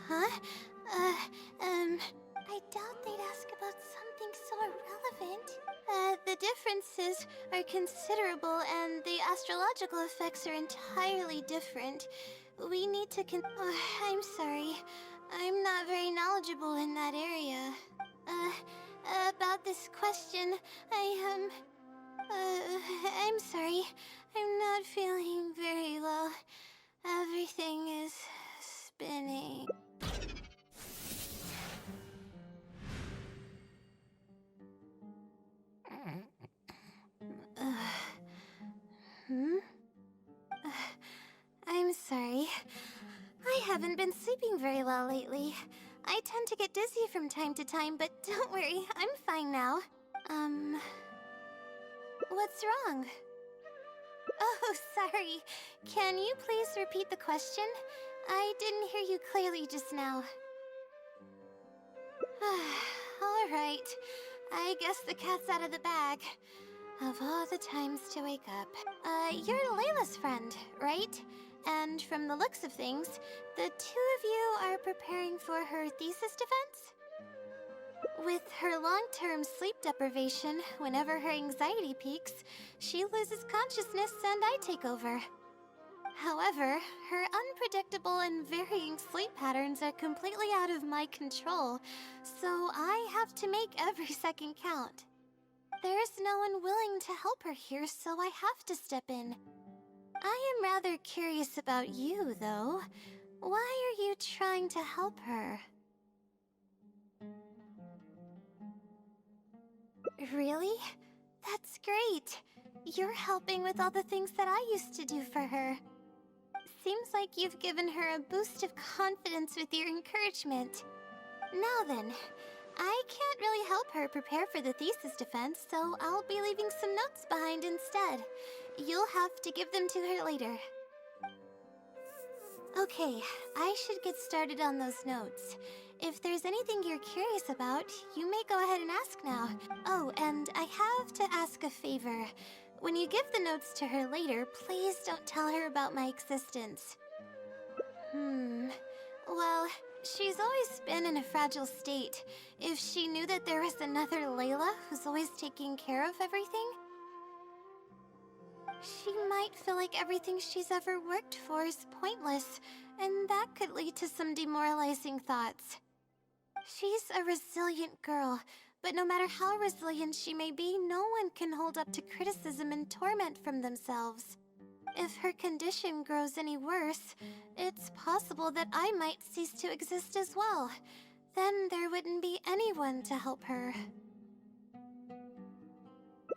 Huh? I doubt they'd ask about something so irrelevant. The differences are considerable and the astrological effects are entirely different. We need to I'm sorry. I'm not very knowledgeable in that area. About this question, I'm sorry. I'm not feeling very well. Everything is spinning. Hmm? I'm sorry. I haven't been sleeping very well lately. I tend to get dizzy from time to time, but don't worry, I'm fine now. What's wrong? Oh, sorry. Can you please repeat the question? I didn't hear you clearly just now. All right. I guess the cat's out of the bag. Of all the times to wake up. You're Layla's friend, right? And from the looks of things, the two of you are preparing for her thesis defense? With her long-term sleep deprivation, whenever her anxiety peaks, she loses consciousness and I take over. However, her unpredictable and varying sleep patterns are completely out of my control, so I have to make every second count. There's no one willing to help her here, so I have to step in. I am rather curious about you, though. Why are you trying to help her? Really? That's great. You're helping with all the things that I used to do for her. Seems like you've given her a boost of confidence with your encouragement. Now then, I can't really help her prepare for the thesis defense, so I'll be leaving some notes behind instead. You'll have to give them to her later. Okay, I should get started on those notes. If there's anything you're curious about, you may go ahead and ask now. Oh, and I have to ask a favor. When you give the notes to her later, please don't tell her about my existence. Well, she's always been in a fragile state. If she knew that there was another Layla who's always taking care of everything, she might feel like everything she's ever worked for is pointless, and that could lead to some demoralizing thoughts. She's a resilient girl, but no matter how resilient she may be, no one can hold up to criticism and torment from themselves. If her condition grows any worse, it's possible that I might cease to exist as well. Then there wouldn't be anyone to help her.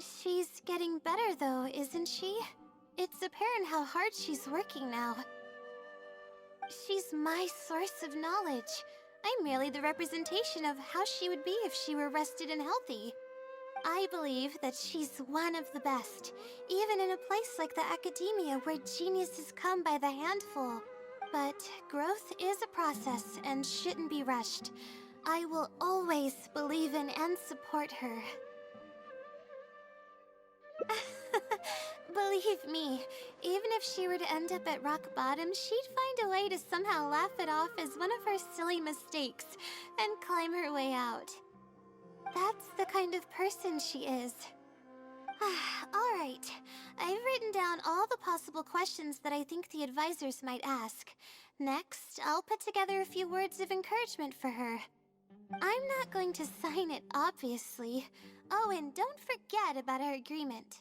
She's getting better though, isn't she? It's apparent how hard she's working now. She's my source of knowledge. I'm merely the representation of how she would be if she were rested and healthy. I believe that she's one of the best, even in a place like the academia where geniuses come by the handful. But growth is a process and shouldn't be rushed. I will always believe in and support her. Believe me, even if she were to end up at rock bottom, she'd find a way to somehow laugh it off as one of her silly mistakes and climb her way out. That's the kind of person she is. Alright, I've written down all the possible questions that I think the advisors might ask. Next, I'll put together a few words of encouragement for her. I'm not going to sign it, obviously. Oh, and don't forget about our agreement.